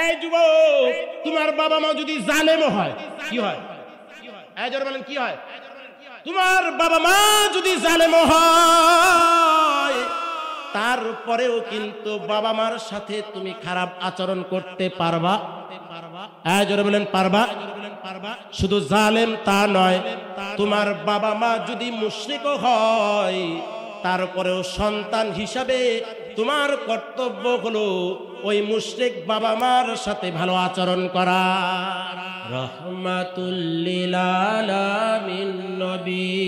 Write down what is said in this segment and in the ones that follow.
এই যুবক, তোমার বাবা মা যদি জালেম হয় কি হয়? এই জোরে বলেন কি হয়? তোমার বাবা মা যদি জালেম হয়, তারপরেও কিন্তু বাবা মার সাথে তুমি খারাপ আচরণ করতে পারবা? এই জোরে বলেন পারবা? শুধু জালেম তা নয়, তোমার বাবা মা যদি মুশরিক হয়, তারপরেও সন্তান হিসাবে তোমার কর্তব্য হলো ওই মুশরিক বাবা মার সাথে ভালো আচরণ করা। রহমাতুল লিল আলামিন নবী,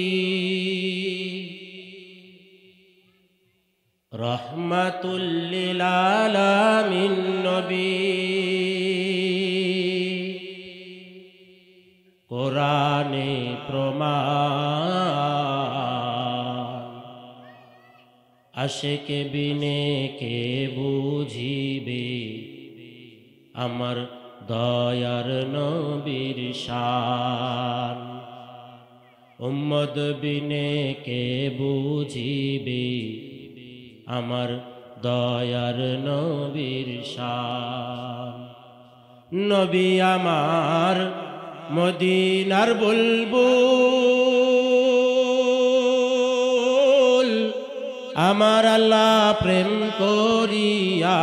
রহমাতুল লিল আলামিন নবী, কোরআনে প্রমাণ, আশিকে বিনে কে বুঝিবে আমার দয়ার নবীর শান। উম্মত বিনে কে বুঝিবে আমার দয়ার নবীর শান। নবী আমার মদিনার বুলবুল, আমার আল্লাহ প্রেম করিয়া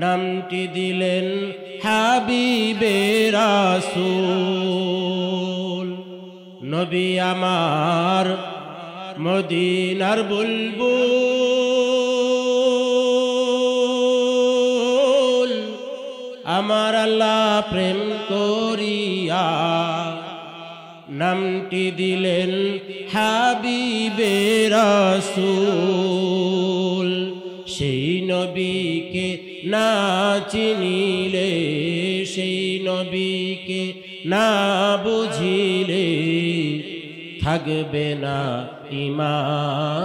নামটি দিলেন হাবিবে রাসূল। নবী আমার মদিনার বুলবুল, আমার আল্লাহ প্রেম করিয়া নামটি দিলেন হাবিবে রাসূল। সেই নবীকে না চিনিলে, সেই নবীকে না বুঝিলে থাকবে না ঈমান।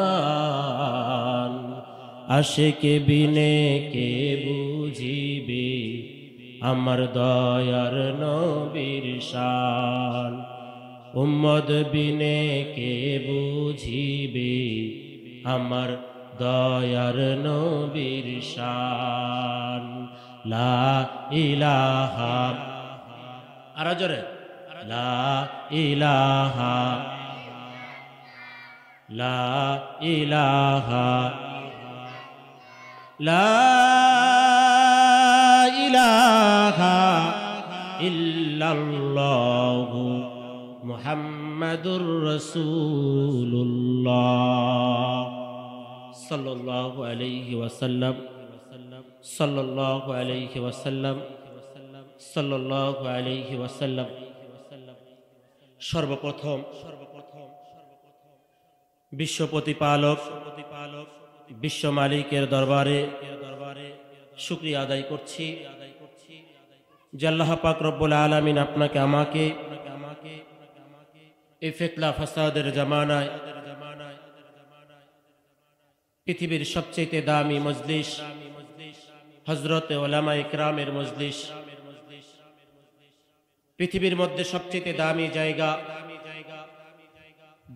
আশিকে বিনে কে বুঝিবে আমার দয়ার নবীর শান। উম্মত বিনে কে বুঝিবে আমার দয়ার নবীর শান। লা ইলাহা, আর জোরে, লা ইলাহা, লা ইলাহা, লা ইলাহা ইল্লাল্লাহু মুহাম্মাদুর রাসূলুল্লাহ সাল্লাল্লাহু আলাইহি ওয়াসাল্লাম, সাল্লাল্লাহু আলাইহি ওয়াসাল্লাম, সাল্লাল্লাহু আলাইহি ওয়াসাল্লাম। সর্বপ্রথম বিশ্ব প্রতিপালক বিশ্ব মালিকের দরবারে শুকরিয়া আদায় করছি যে আল্লাহ পাক রব্বুল আলামিন আপনাকে আমাকে এই ফিতনা ফাসাদের জামানায় পৃথিবীর সবচেয়ে দামি মজলিস হযরতে উলামা ইকরামের মজলিস, পৃথিবীর মধ্যে সবচেয়ে দামি জায়গা,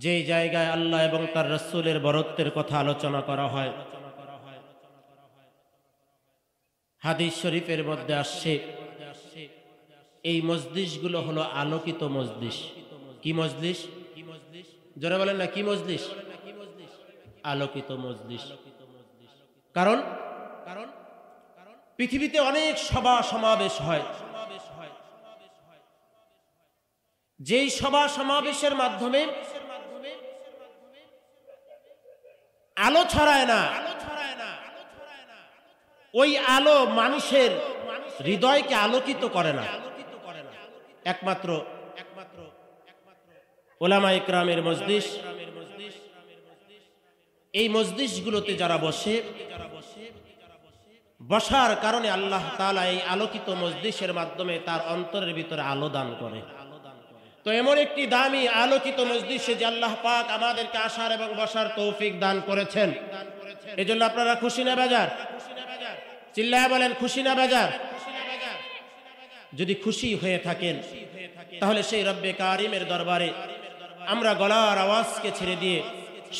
যে জায়গায় আল্লাহ এবং তার রাসূলের বরত্বের কথা আলোচনা করা হয়। হাদিস শরীফের মধ্যে আসছে এই মজলিসগুলো হলো আলোকিত মজলিস। কি মজলিস? জোরে বলেন না, কি মজলিস? আলোকিত মজলিস। কারণ পৃথিবীতে অনেক সভা সমাবেশ হয়, যেই সভা সমাবেশের মাধ্যমে আলো ছড়ায় না, ওই আলো মানুষের হৃদয়কে আলোকিত করে না। একমাত্র উলামা ইকরামের মজলিস, এই মজলিসগুলোতে যারা বসে, বসার কারণে আল্লাহ তাআলা এই আলোকিত মজলিসের মাধ্যমে তার অন্তরের ভিতরে আলো দান করে। তো এমন একটি দামি আলোকিত মজলিসে যে আল্লাহ পাক আমাদেরকে আসার এবং বসার তৌফিক দান করেছেন, এজন্য আপনারা খুশি না বেজার? চিল্লায়া বলেন খুশি না বেজার? যদি খুশি হয়ে থাকেন তাহলে সেই রব্বে কারিমের দরবারে আমরা গলার আওয়াজকে ছেড়ে দিয়ে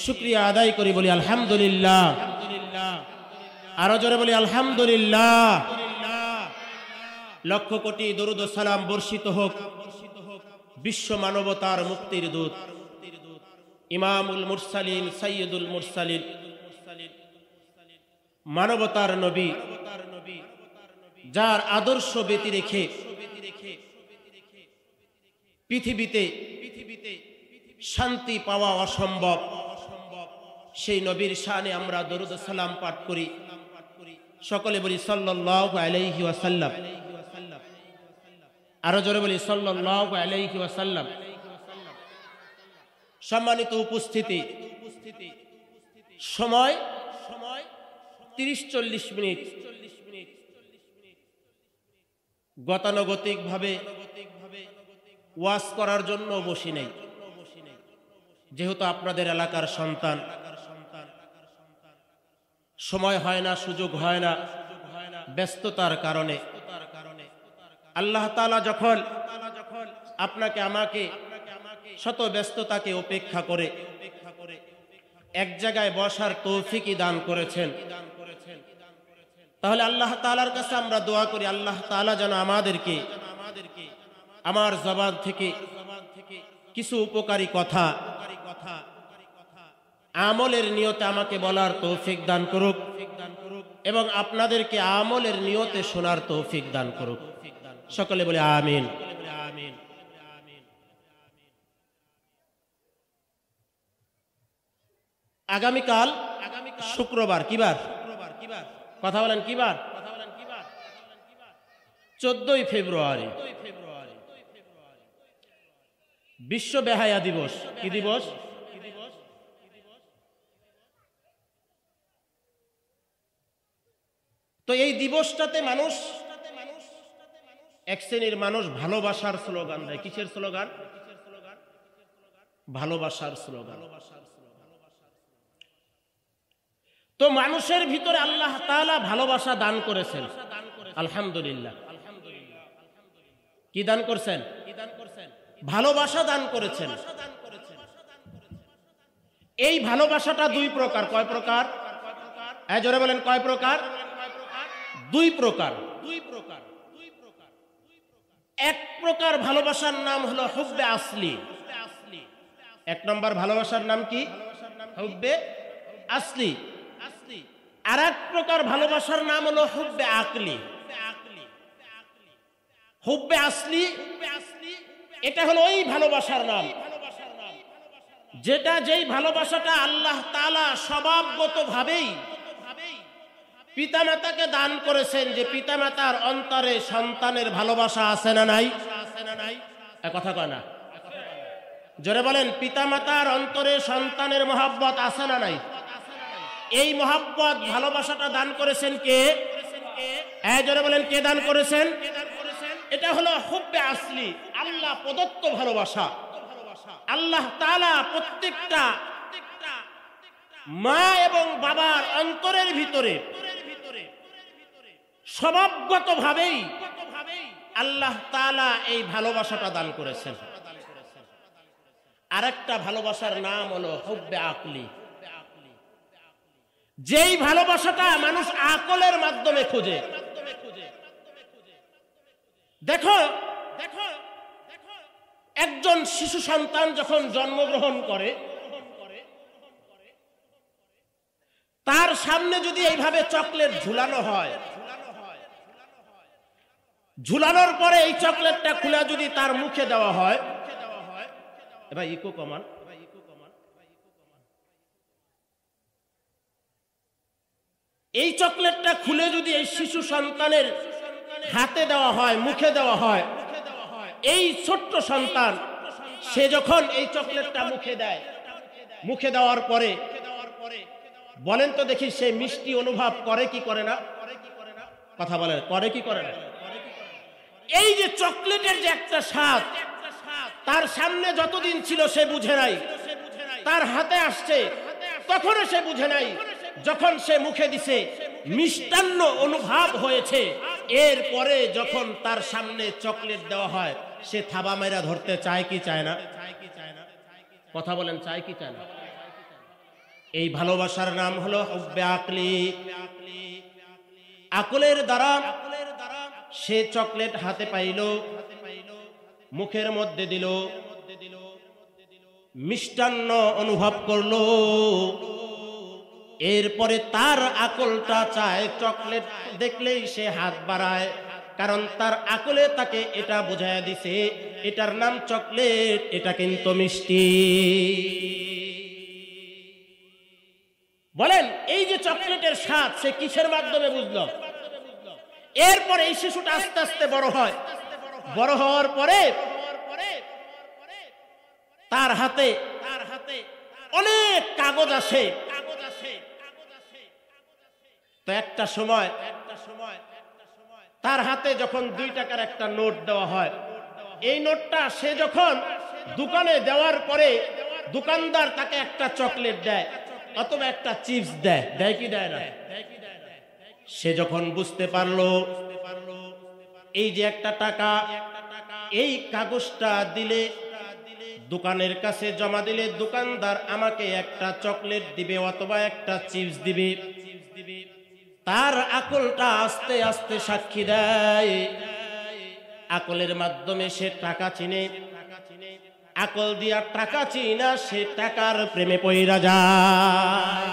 শুকরিয়া আদায় করি, বলি আলহামদুলিল্লাহ। আরো জোরে বলি আলহামদুলিল্লাহ। লক্ষ কোটি দরুদ ও সালাম বর্ষিত হোক বিশ্ব মানবতার মুক্তির দূত ইমামুল মুরসালিন সাইয়্যিদুল মুরসালিন মানবতার নবী, যার আদর্শ ব্যতি রেখে পৃথিবীতে শান্তি পাওয়া অসম্ভব, সেই নবীর শানে আমরা দরুদ ও সালাম পাঠ করি। সকলে বলি সাল্লাল্লাহু আলাইহি ওয়াসাল্লাম। আরো জোরে বলি সাল্লাল্লাহু আলাইহি ওয়াসাল্লাম। সম্মানিত উপস্থিতি, সময় 30-40 মিনিট। গতানুগতিক ভাবে ওয়াজ করার জন্য বসি নাই, যেহেতু আপনাদের এলাকার সন্তান, সময় হয় না, সুযোগ হয় না, ব্যস্ততার কারণে। আল্লাহ তাআলা যখন আপনাকে আমাকে শত ব্যস্ততাকে উপেক্ষা করে এক জায়গায় বসার তৌফিকই দান করেছেন, তাহলে আল্লাহ তাআলার কাছে আমরা দোয়া করি, আল্লাহ তাআলা যেন আমাদেরকে আমার জবান থেকে কিছু উপকারী কথা আমলের নিয়তে আমাকে বলার তৌফিক দান করুক এবং আপনাদেরকে আমলের নিয়তে শোনার তৌফিক দান করুক। সকলে বলে আমিন। আগামীকাল শুক্রবার, কি বার? কথা বলেন কি বার? 14 ফেব্রুয়ারি বিশ্ব বেহায়া দিবস। কি দিবস? তো এই দিবসটাতে মানুষ, এক শ্রেণীর মানুষ ভালোবাসার স্লোগান দেয়। কিসের স্লোগান? ভালোবাসার স্লোগান। তো মানুষের ভিতরে আল্লাহ তাআলা ভালোবাসা দান করেছেন, আলহামদুলিল্লাহ। কি দান করছেন? ভালোবাসা দান করেছেন। এই ভালোবাসাটা দুই প্রকার। কয় প্রকার? জোরে বলেন কয় প্রকার? দুই প্রকার। এক প্রকার ভালোবাসার নাম হলো হুব্বে আসলি। এক নম্বর ভালোবাসার নাম কি? হুব্বে আসলি। আর এক প্রকার ভালোবাসার নাম হলো হুব্বে আকলি। হুব্বে আসলি এটা হলো ওই ভালোবাসার নাম যেই ভালোবাসাটা আল্লাহ তাআলা স্বভাবগতভাবেই পিতামাতাকে দান করেছেন, যে পিতামাতার অন্তরে সন্তানের ভালোবাসা আছে না নাই? কথা কয় না, জোরে বলেন। পিতামাতার অন্তরে সন্তানের মহব্বত আছে না নাই? এই মহব্বত ভালোবাসাটা দান করেছেন কে? জোরে বলেন কে দান করেছেন? এটা হলো হুব্বে আসলি, আল্লাহ প্রদত্ত ভালোবাসা। আল্লাহ তাআলা প্রত্যেকটা মা এবং বাবার অন্তরের ভিতরে স্বভাবগতভাবেই আল্লাহ তাআলা এই ভালোবাসাটা দান করেছেন। আরেকটা ভালোবাসার নাম হলো হুব্বে আকলি, যেই ভালোবাসাটা মানুষ আকলের মাধ্যমে খোঁজে। দেখো একজন শিশু সন্তান যখন জন্মগ্রহণ করে, তার সামনে যদি এইভাবে চকলেট ঝুলানো হয়, ঝুলানোর পরে এই চকলেটটা খুলে যদি তার মুখে দেওয়া হয়, এবার ইকো কমান, এই চকলেটটা খুলে যদি এই শিশু সন্তানের হাতে দেওয়া হয়, মুখে দেওয়া হয়, এই ছোট্ট সন্তান সে যখন এই চকলেটটা মুখে দেয়, মুখে দেওয়ার পরে বলেন তো দেখি সে মিষ্টি অনুভব করে কি করে না? কথা বলেন, করে কি করে না? এই যে চকলেটের যে একটা স্বাদ তার সামনে যতদিন ছিল সে বুঝে নাই, তার হাতে আসছে তখনও সে বুঝে নাই, যখন সে মুখে দিছে মিষ্টান্ন অনুভব হয়েছে। এরপরে যখন তার সামনে চকলেট দেওয়া হয় সে থাবা মেরা ধরতে চায় কি চায় না? কথা বলেন, চায় কি চায় না? এই ভালোবাসার নাম হলো হুব্বে আকলি। আকলের দ্বারা সে চকলেট হাতে পাইল, মুখের মধ্যে দিল, মিষ্টান্ন অনুভব করলো। এরপরে তার আকলটা চায়, চকলেট দেখলেই সে হাত বাড়ায়, কারণ তার আকলে তাকে এটা বোঝায় দিছে এটার নাম চকলেট, এটা কিন্তু মিষ্টি। বলেন এই যে চকলেটের স্বাদ সে কিসের মাধ্যমে বুঝলো? এরপরে এই শিশুটা আস্তে আস্তে বড় হয়। বড় হওয়ার পরে তার হাতে অনেক কাগজ আসে। তো একটা সময় তার হাতে যখন 2 টাকার একটা নোট দেওয়া হয়, এই নোটটা সে যখন দোকানে দেওয়ার পরে দোকানদার তাকে একটা চকলেট দেয় অথবা একটা চিপস দেয়, দেয় কি দেয় না? সে যখন বুঝতে পারলো এই যে একটা টাকা, এই কাগজটা দিলে দোকানের কাছে জমা দিলে দোকানদার আমাকে একটা চকলেট দিবে অথবা একটা চিপস দিবে, তার আকলটা আস্তে আস্তে সাক্ষী দেয়। আকলের মাধ্যমে সে টাকা চিনে, আকল দিয়া টাকা চিনা সে টাকার প্রেমে পইরা যায়।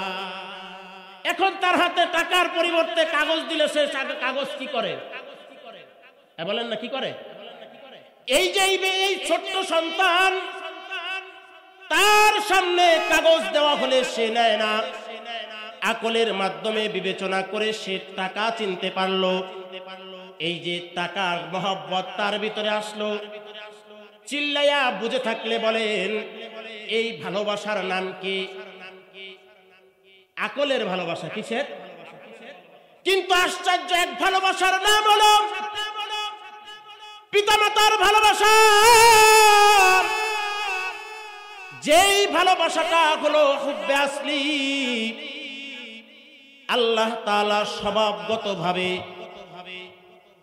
এখন তার হাতে টাকার পরিবর্তে কাগজ দিলে সে কাগজ কি করে? বলেন না কি করে? এই যে এই ছোট্ট সন্তান, তার সামনে কাগজ দেওয়া হলে সে নেয় না, আকলের মাধ্যমে বিবেচনা করে সে টাকা চিনতে পারলো। এই যে টাকার মহব্বত তার ভিতরে আসলো। চিল্লাইয়া বুঝে থাকলে বলেন এই ভালোবাসার নাম কি? আকলের ভালোবাসা। কিসের? কিন্তু আশ্চর্য, এক ভালোবাসার নাম হলো পিতামাতার ভালোবাসা। যেই ভালোবাসাটা হলো হুব্বে আসলি, আল্লাহ তাআলা স্বভাবগতভাবে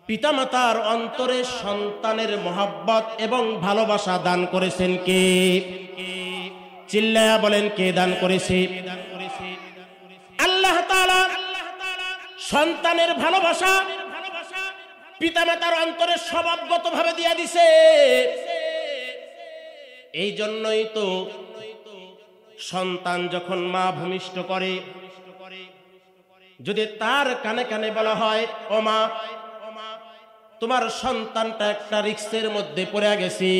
পিতামাতার অন্তরে সন্তানের মহব্বত এবং ভালোবাসা দান করেছেন কে? চিল্লায়া বলেন কে দান করেছে? আল্লাহ তাআলা সন্তানের ভালোবাসা পিতামাতার অন্তরে স্বভাবগতভাবে দিয়ে দিছে। এই জন্যই তো সন্তান যখন মা ভূমিষ্ঠ করে, যদি তার কানে কানে বলা হয় ও মা তোমার সন্তানটা একটা রিক্সের মধ্যে পড়ে গেছে,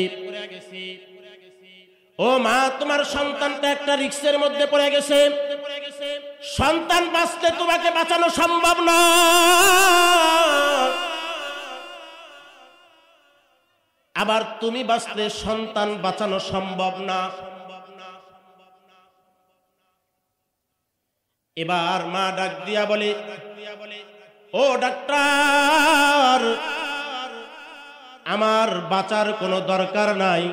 ও মা তোমার সন্তানটা একটা রিক্সের মধ্যে পড়ে গেছে, সন্তান বাঁচতে তোমাকে বাঁচানো সম্ভব না, আবার তুমি বাঁচলে সন্তান বাঁচানো সম্ভব না। এবার মা ডাক দিয়া বলে ও ডাক্তার, আমার বাঁচার কোনো দরকার নাই,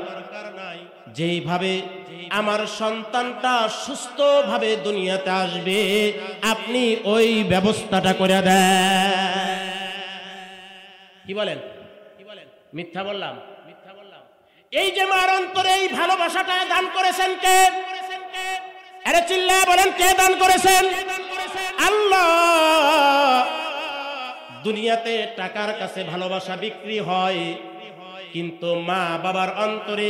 যেইভাবে আমার সন্তানটা সুস্থভাবে দুনিয়াতে আসবে আপনি ওই ব্যবস্থাটা করে দেন। কি বলেন? মিথ্যা বললাম? এই যে মার অন্তরে এই ভালোবাসাটা দান করেছেন কে? আরে চিল্লায়া বলেন কে দান করেছেন? আল্লাহ। দুনিয়াতে টাকার কাছে ভালোবাসা বিক্রি হয়, কিন্তু মা বাবার অন্তরে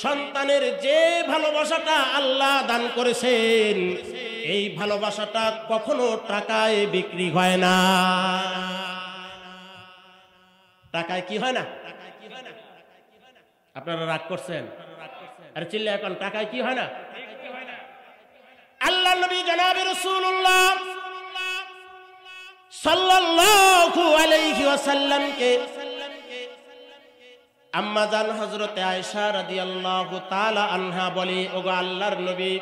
সন্তানের যে ভালোবাসাটা আল্লাহ দান করেছেন এই ভালোবাসাটা কখনো টাকায় বিক্রি হয় না। টাকায় কি হয় না? আপনারা রাগ করছেন? আরে চিল্লা এখন টাকায় কি হয় না? আল্লাহ নবী জনাবে রাসূলুল্লাহ সাল্লাল্লাহু আলাইহি ওয়াসাল্লামকে আম্মা জান হযরতে আয়েশা রাদিয়াল্লাহু তাআলা আনহা বলে, ওগো আল্লাহর নবী,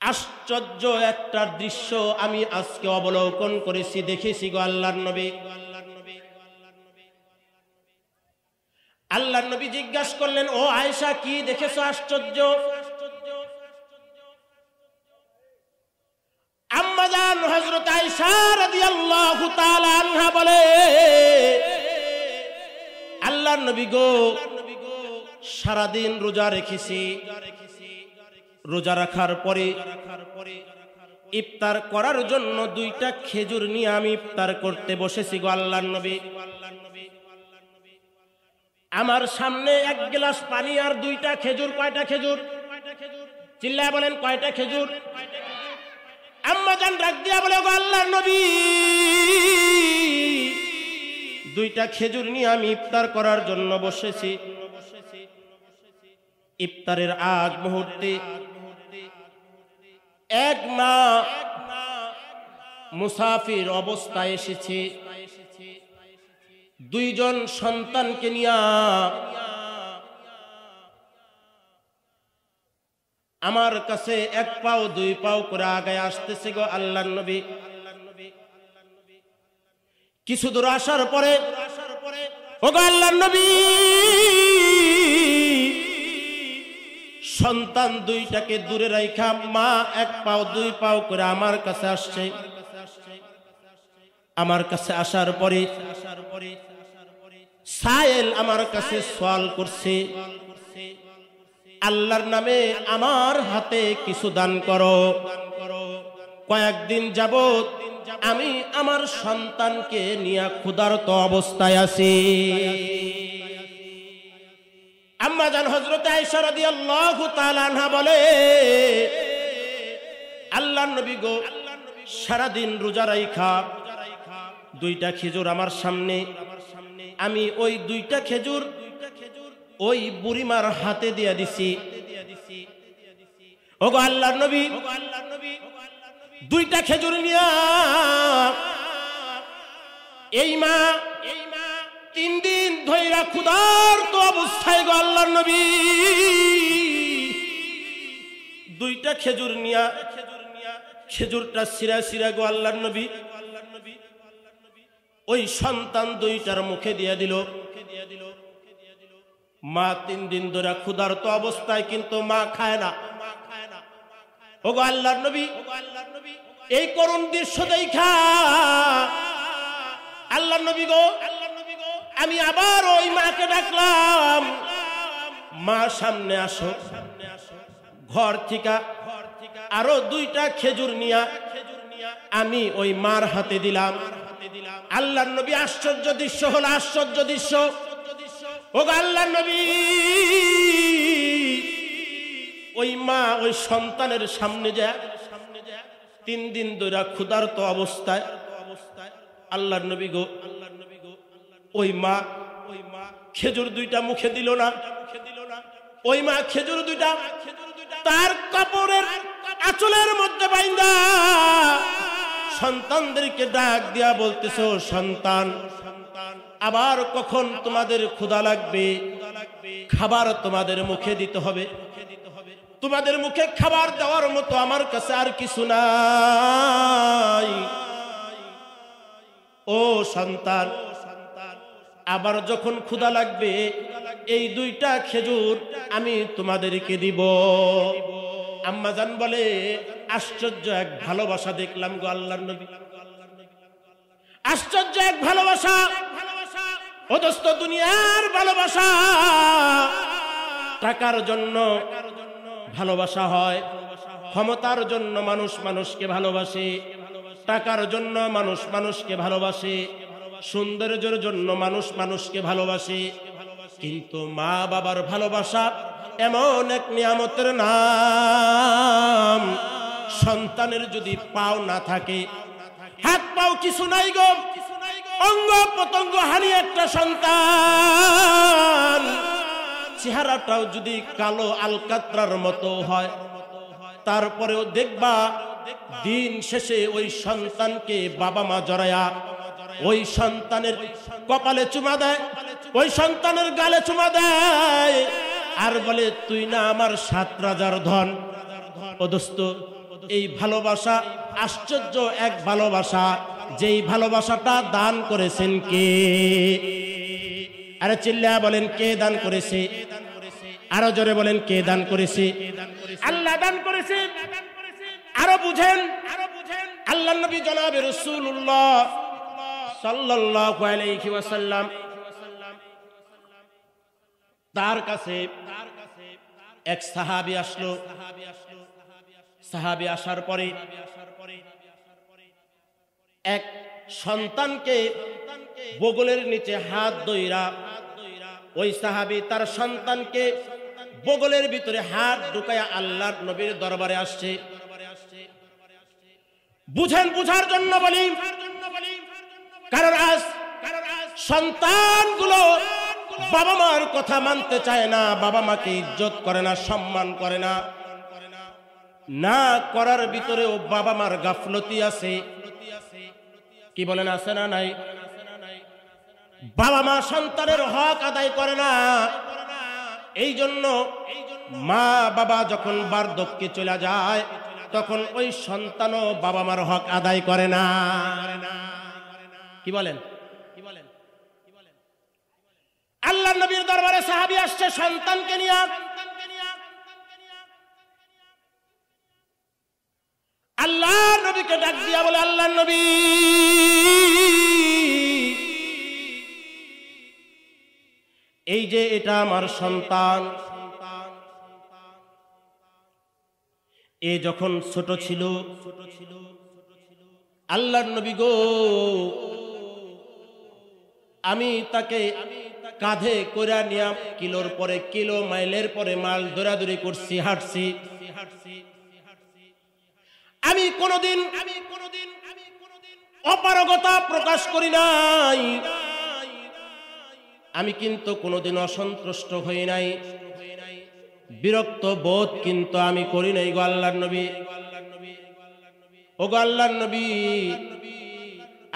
আশ্চর্য একটা দৃশ্য আমি আজকে অবলোকন করেছি, দেখেছি গো আল্লাহর নবী। আল্লাহর নবী জিজ্ঞাসা করলেন, ও আয়েশা কি দেখেছো আশ্চর্য? আম্মা জান হযরত আয়েশা রাদিয়াল্লাহু তাআলা আনহা বলে, আল্লাহর নবী গো, সারাদিন রোজা রেখেছি, রোজা রাখার পরে ইফতার করার জন্য 2টা খেজুর নিয়ে আমি ইফতার করতে বসেছি গো আল্লাহর নবী। আমার সামনে 1 গ্লাস পানি আর 2টা খেজুর। কয়টা খেজুর? চিল্লায় বলেন কয়টা খেজুর? আম্মা জান ডাক দিয়া বলে গো আল্লাহর নবী, 2টা খেজুর নিয়ে আমি ইফতার করার জন্য বসেছি। ইফতারের আগ মুহূর্তে এক মা মুসাফির অবস্থায় এসেছে, 2 জন সন্তানকে নিয়ে আমার কাছে 1 পাও 2 পাও করে আগায় আসতেছে গো আল্লাহর নবী। কিছু দূর আসার পরে ও গো আল্লাহর নবী, সন্তান 2টাকে দূরে রাইখা মা 1 পাও 2 পাও করে আমার কাছে আসছে। আমার কাছে আসার পরে সায়েল আমার কাছে সওয়াল করছে, আল্লাহর নামে আমার হাতে কিছু দান করো। কয়েকদিন যাবত আমি আমার সন্তানকে নিয়ে ক্ষুধার্ত অবস্থায় আছি। আম্মা জান হযরত আয়েশা রাদিয়াল্লাহু তাআলা আনহা বলে, আল্লাহর নবী গো সারা দিন রোজা রাইখা 2টা খেজুর আমার সামনে, আমি ওই 2টা খেজুর ওই বুড়িমার হাতে দিয়া দিছি। ও গো আল্লাহর নবী, 2টা খেজুর নিয়া এই মা 3 দিন ধইরা ক্ষুধার্ত অবস্থায় গো আল্লাহর নবী 2টা খেজুর নিয়া খেজুরটা সিরা সিরা গো আল্লাহর নবী ওই সন্তান 2টার মুখে দিয়া দিল। মা 3 দিন ধরে ক্ষুধার্ত অবস্থায়, কিন্তু মা খায় না। ও গো আল্লাহর নবী, এই করুণ দৃশ্য দেখা আল্লাহর নবী গো আমি আবার ওই মাকে ডাকলাম, মা সামনে আসো। ঘর থেকে আরো 2টা খেজুর নিয়া আমি ওই মার হাতে দিলাম। আল্লাহর নবী আশ্চর্য দৃশ্য হলো, আশ্চর্য দৃশ্য। ও গো আল্লাহর নবী, ওই মা ওই সন্তানের সামনে যায় 3 দিন ধরে ক্ষুধার্ত অবস্থায়। আল্লাহর নবী গো ওই মা খেজুর 2টা মুখে দিল না। ওই মা খেজুর 2টা তার কাপড়ের আঁচলের মধ্যে বাইন্দা সন্তানদেরকে ডাক দিয়া বলতেছে, ও সন্তান, আবার কখন তোমাদের ক্ষুধা লাগবে খাবার তোমাদের মুখে দিতে হবে। তোমাদের মুখে খাবার দেওয়ার মতো আমার কাছে আর কিছু নাই। ও সন্তান, আবার যখন ক্ষুধা লাগবে এই 2টা খেজুর আমি তোমাদেরকে দিব। আম্মা জান বলে, আশ্চর্য এক ভালোবাসা দেখলাম গো আল্লাহর নবী, আশ্চর্য এক ভালোবাসা। ও দোস্ত, দুনিয়ার ভালোবাসা টাকার জন্য ভালোবাসা হয়, ক্ষমতার জন্য মানুষ মানুষকে ভালোবাসে, টাকার জন্য মানুষ মানুষকে ভালোবাসে, সৌন্দর্যের জন্য মানুষ মানুষকে ভালোবাসে। কিন্তু মা বাবার ভালোবাসা এমন এক নিয়ামতের নাম, সন্তানের যদি পাও না থাকে, হাত পাও কিছু নাই গো, অঙ্গ প্রত্যঙ্গ হানি একটা সন্তান, চেহারাটাও যদি কালো আলকাত্রার মতো হয়, তারপরেও দেখবা দিন শেষে ওই সন্তানকে বাবা মা জড়ায়া ওই সন্তানের কপালে চুমা দেয়, ওই সন্তানের গালে চুমা দেয়, আর বলে, তুই না আমার 7 রাজার ধন। ও দোস্ত, এই ভালোবাসা আশ্চর্য এক ভালোবাসা, যেই ভালোবাসাটা দান করেছেন কে? আরে চিল্লা বলেন, কে দান করেছে? আরো জোরে বলেন, কে দান করেছে? আল্লাহ দান করেছে। আরো বুঝেন, আল্লাহর নবী জনাবে রাসূলুল্লাহ সাল্লাল্লাহু আলাইহি ওয়াসাল্লাম, তার কাছে এক সাহাবী আসলো। সাহাবী আসার পরে এক সন্তানকে বগলের নিচে হাত দইরা ওই সাহাবী তার সন্তানকে বগলের ভিতরে হাত ঢুকায়া আল্লাহর নবীর দরবারে আসছে। বুঝেন, বুঝার জন্য বলি, কারণ আজ সন্তানগুলো বাবা মার কথা মানতে চায় না, বাবা মাকে ইজ্জত করে না, সম্মান করে না। না করার ভিতরেও বাবা মার গাফলতি আছে। কি বলেন, আছে না নাই? বাবা মা সন্তানের হক আদায় করে না। এই জন্য মা বাবা যখন বার্ধক্যে চলে যায় তখন ওই সন্তানও বাবা মার হক আদায় করে না। কি বলেন? আল্লাহর নবীর দরবারে সাহাবী আসছে সন্তানকে নিয়ে। আল্লাহর নবীকে ডাক দিয়া বলে, আল্লাহর নবী, এই যে এটা আমার সন্তান, এ যখন ছোট ছিল, আল্লাহর নবী গো, আমি তাকে কাঁধে কইরা নিয়া কিলোর পরে কিলো, মাইলের পরে মাইল দৌড়াদৌড়ি করছি, হাঁটছি। আমি কোনোদিন অপারগতা প্রকাশ করি নাই, আমি কিন্তু কোনোদিন অসন্তুষ্ট হই নাই, বিরক্ত বোধ কিন্তু আমি করি নাই গো আল্লাহর নবী। ও গো আল্লাহর নবী,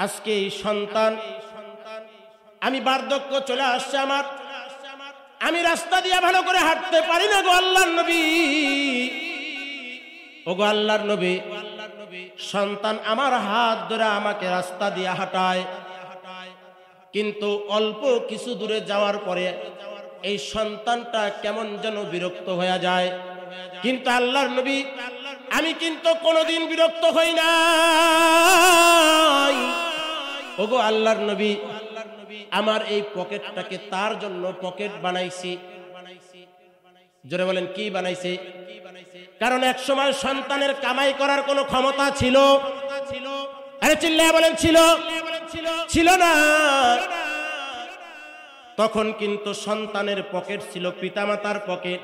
আজকে এই সন্তান, আমি বার্ধক্য চলে আসছে আমার, আমি রাস্তা দিয়ে ভালো করে হাঁটতে পারি না গো আল্লাহর নবী। ও গো আল্লাহর নবী, সন্তান আমার হাত ধরে আমাকে রাস্তা দিয়ে হাঁটায়, কিন্তু অল্প কিছু দূরে যাওয়ার পরে এই সন্তানটা কেমন যেন বিরক্ত হয়ে যায়। কিন্তু আল্লাহর নবী, আমি কিন্তু কোনোদিন বিরক্ত হই না। ওগো আল্লাহর নবী, আমার এই পকেটটাকে তার জন্য পকেট বানাইছি। জোরে বলেন, কি বানাইছে? কারণ এক সময় সন্তানের কামাই করার কোনো ক্ষমতা ছিল? আরে চিল্লায়া বলেন, ছিল? ছিল না। তখন কিন্তু সন্তানের পকেট ছিল পিতামাতার পকেট।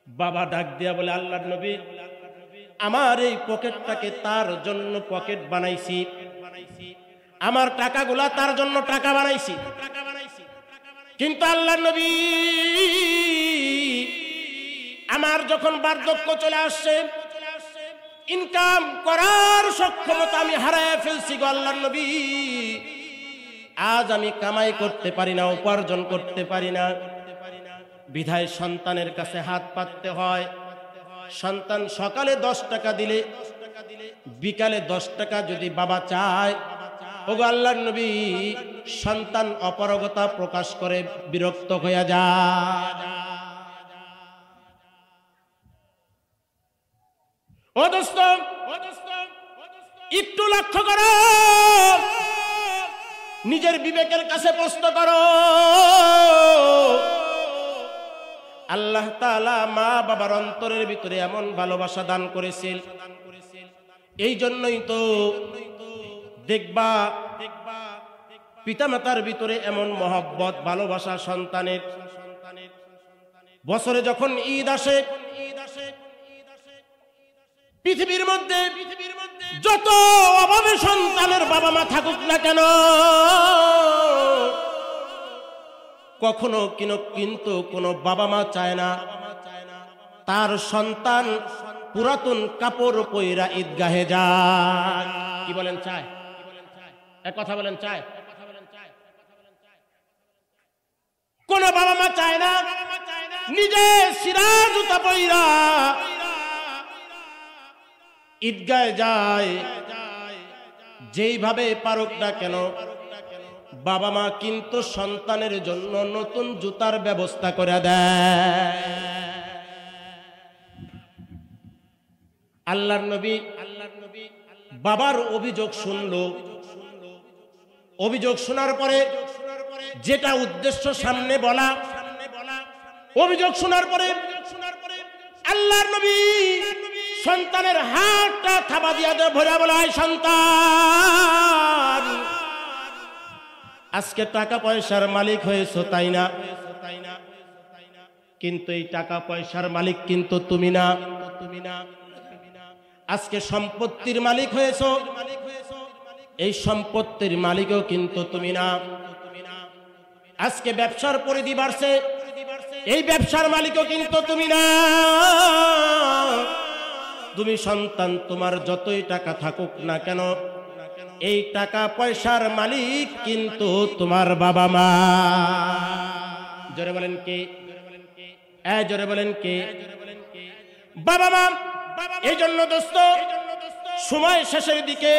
বাবা ডাক দিয়া বলে, আল্লাহর নবী, আমার এই পকেটটাকে তার জন্য পকেট বানাইছি, আমার টাকাগুলা তার জন্য টাকা বানাইছি। কিন্তু আল্লাহর নবী, আমার যখন বার্ধক্য চলে আসছে, ইনকাম করার সক্ষমতা আমি হারায় ফেলছি গো আল্লাহর নবী। আজ আমি কামাই করতে পারি না, উপার্জন করতে পারি না, বিধায় সন্তানের কাছে হাত পাততে হয়। সন্তান সকালে 10 টাকা দিলে বিকালে 10 টাকা যদি বাবা চায়, ওগো আল্লাহর নবী, সন্তান অপারগতা প্রকাশ করে বিরক্ত হয়ে যায়। ও দোস্ত, একটু লক্ষ্য করো, নিজের বিবেকের কাছে প্রশ্ন করো। আল্লাহ তাআলা মা বাবার অন্তরের ভিতরে এমন ভালোবাসা দান করেছিল, এই জন্যই তো দেখবা পিতামাতার ভিতরে এমন মহব্বত, ভালোবাসা সন্তানের। বছরে যখন ঈদ আসে, পৃথিবীর মধ্যে যত অভাবে সন্তানের বাবা মা থাকুক না কেন, কখনো কিন্তু কোনো বাবা মা চায় না তার সন্তান পুরাতন কাপড় পইরা ঈদগাহে যায়। কি বলেন, চায়? এক কথা বলেন, চায়? কোন বাবা মা চায় না নিজে সিরা জুতা পইরা ঈদগাহে যায়। যেইভাবে পারুক না কেন, বাবা মা কিন্তু সন্তানের জন্য নতুন জুতার ব্যবস্থা করে দেয়। আল্লাহর নবী বাবার অভিযোগ শুনলো। অভিযোগ শোনার পরে যেটা উদ্দেশ্য সামনে বলা, অভিযোগ শোনার পরে আল্লাহর নবী সন্তানের হাতটা থাবা দিয়া ভরা বলা হয়, সন্তান আজকে টাকা পয়সার মালিক হয়েছো তাই না, কিন্তু এই টাকা পয়সার মালিক কিন্তু তুমি না। আজকে সম্পত্তির মালিক হয়েছো, এই সম্পত্তির মালিকও কিন্তু তুমি না। আজকে ব্যবসার পরিধি বাড়ছে, এই ব্যবসার মালিকও কিন্তু তুমি না। তুমি সন্তান, তোমার যতই টাকা থাকুক না কেন, এই টাকা পয়সার মালিক কিন্তু তোমার বাবা মা। জোরে বলেন কে? জোরে বলেন কে? বাবা মা। এই জন্য দোস্ত, সময় শেষের দিকে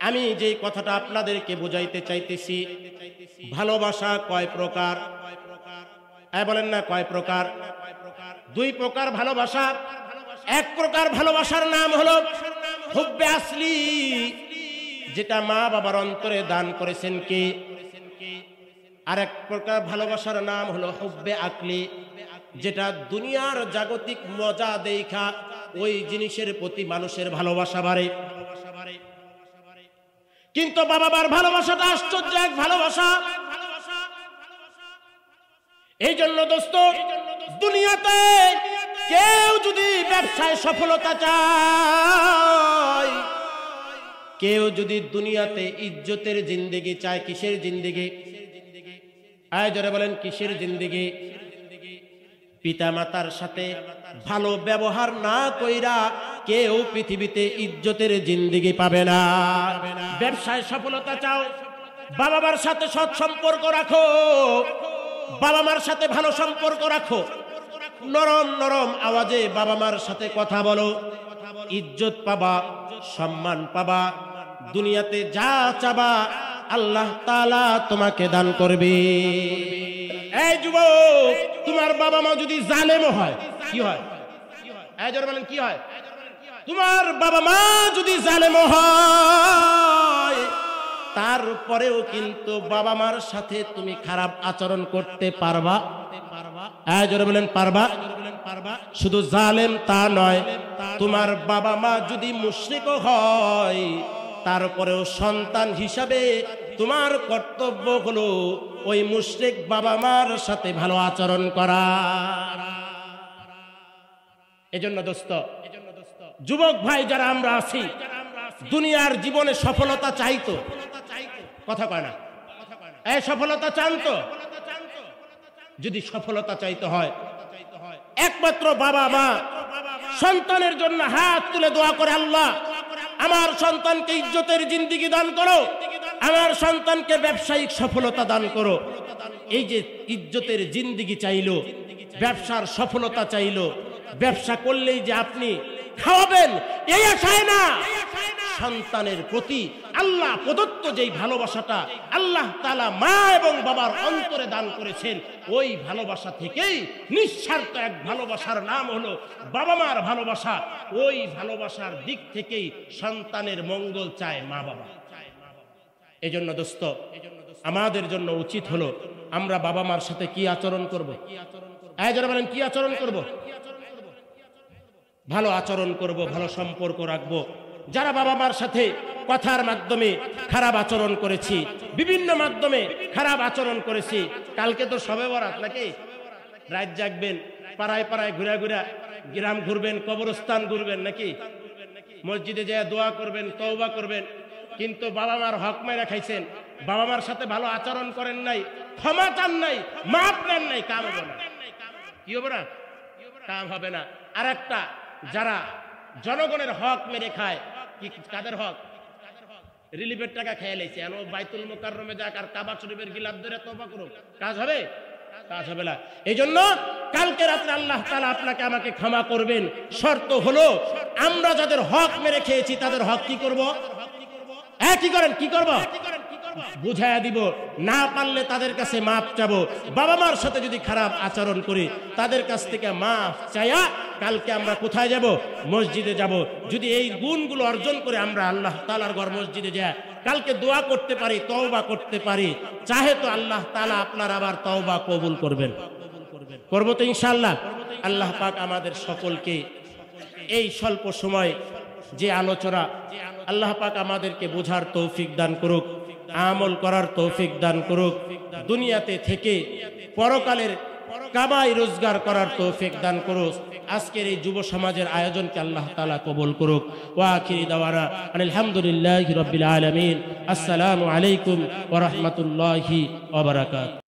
আমি যে কথাটা আপনাদেরকে বুঝাইতে চাইতেছি, ভালোবাসা কয় প্রকার? বলেন না কয় প্রকার? দুই প্রকার ভালোবাসা। এক প্রকার ভালোবাসার নাম হলো হুব্বে আসলি, যেটা মা বাবার অন্তরে দান করেছেন কে। আর এক প্রকার ভালোবাসার নাম হলো হুব্বে আকলি, যেটা দুনিয়ার জাগতিক মজা দেখা ওই জিনিসের প্রতি মানুষের ভালোবাসা বাড়ে। কিন্তু বাবা মার ভালোবাসাটা আশ্চর্য এক ভালোবাসা। এই জন্য দোস্ত, দুনিয়াতে কেউ যদি ব্যবসায় সফলতা চায়, কেউ যদি দুনিয়াতে ইজ্জতের জিন্দেগি চায়, কিসের জিন্দেগি? জোরে বলেন কিসের জিন্দেগি? পিতা মাতার সাথে ভালো ব্যবহার না কইরা কেউ পৃথিবীতে ইজ্জতের জিন্দেগি পাবে না। ব্যবসায় সফলতা চাও, বাবা মার সাথে সৎ সম্পর্ক রাখো, বাবা মার সাথে ভালো সম্পর্ক রাখো, নরম নরম আওয়াজে বাবা মার সাথে কথা বলো, ইজ্জত পাবা, সম্মান পাবা। দুনিয়াতে যা চাবা আল্লাহ তাআলা তোমাকে দান করবে। এই যুবক, তোমার বাবা মা যদি জালেম হয় কি হয়? জোরে বলেন কি হয়? তোমার বাবা মা যদি জালেম হয়, তারপরেও কিন্তু বাবা মার সাথে তুমি খারাপ আচরণ করতে পারবা? জোরে বলেন পারবা? শুধু জালেম তা নয়, তোমার বাবা মা যদি মুশরিকও হয়, তারপরেও সন্তান হিসাবে তোমার কর্তব্য হলো ওই মুশরিক বাবা মার সাথে ভালো আচরণ করা। এজন্য দোস্ত, যুবক ভাই যারা আমরা আছি, দুনিয়ার জীবনে সফলতা চাইতো, কথা কয় না, এই সফলতা চাইতো। যদি সফলতা চাইতে হয়, একমাত্র বাবা মা সন্তানের জন্য হাত তুলে দোয়া করে, আল্লাহ আমার সন্তানকে ইজ্জতের জিন্দেগি দান করো, আমার সন্তানকে ব্যবসায়িক সফলতা দান করো। এই যে ইজ্জতের জিন্দেগি চাইলো, ব্যবসার সফলতা চাইলো, ব্যবসা করলেই যে আপনি খাওয়াবেন এই আশায় না, সন্তানের প্রতি আল্লাহ প্রদত্ত যেই ভালোবাসাটা আল্লাহ তাআলা মা এবং বাবার অন্তরে দান করেছেন, ওই ভালোবাসা থেকেই নিঃস্বার্থ এক ভালোবাসার নাম হলো বাবা মার ভালোবাসা। ওই ভালোবাসার দিক থেকেই সন্তানের মঙ্গল চায় মা বাবা। এজন্য দোস্ত, আমাদের জন্য উচিত হলো আমরা বাবা মার সাথে কি আচরণ করব? যারা বলেন কি আচরণ করব? ভালো আচরণ করব, ভালো সম্পর্ক রাখবো। যারা বাবা মার সাথে কথার মাধ্যমে খারাপ আচরণ করেছি, বিভিন্ন মাধ্যমে খারাপ আচরণ করেছি, কালকে তো শবে বরাত নাকি, রাত জাগবেন, পাড়ায় পাড়ায় ঘুরা ঘুরা গ্রাম ঘুরবেন, কবরস্থান ঘুরবেন নাকি, মসজিদে যায় দোয়া করবেন, তওবা করবেন, কিন্তু বাবা মার হক মেরে খাইছেন, বাবা মার সাথে ভালো আচরণ করেন নাই, ক্ষমা চান নাই, মাপ নেন নাই, কাম হবে না। কি হবে না? কাম হবে না। আর একটা, যারা জনগণের হক মেরে খায়, কি কাদের হক? রিলিফের টাকা খেয়ে লাইছে, এনো বাইতুল মুকাররমে যাক আর কাবা শরীফের গিলাফ ধরে তওবা করুক, কাজ হবে? কাজ হবে না। এই জন্য কালকে রাতে আল্লাহ তাআলা আপনাকে আমাকে ক্ষমা করবেন। শর্ত হলো আমরা যাদের হক মেরে খেয়েছি তাদের হক কি করব? কি করেন? কি করব? বুঝাইয়া দিব। না পারলে তাদের কাছে মাপ চাবো। বাবা মার সাথে যদি খারাপ আচরণ করি, তাদের কাছ থেকে মাপ চাইয়া কালকে আমরা কোথায় যাব? মসজিদে যাব। যদি এই গুণগুলো অর্জন করে আমরা আল্লাহ তাআলার ঘর মসজিদে যাই, কালকে দোয়া করতে পারি, তওবা করতে পারি, চাহে তো আল্লাহ তাআলা আপনার আবার তওবা কবুল করবেন। করবো তো ইনশাআল্লাহ। আল্লাহ পাক আমাদের সকলকে এই স্বল্প সময় যে আলোচনা, আল্লাহ পাক আমাদেরকে বোঝার তৌফিক দান করুক, আমল করার তৌফিক দান করুক, দুনিয়াতে থেকে পরকালের কামাই রোজগার করার তৌফিক দান করুক। আজকের এই যুব সমাজের আয়োজনকে আল্লাহ তাআলা কবুল করুক। ওয়া আখিরি দাওয়ানা আলহামদুলিল্লাহি রাব্বিল আলামিন। আসসালামু আলাইকুম ওয়া রাহমাতুল্লাহি ওয়া বারাকাতুহু।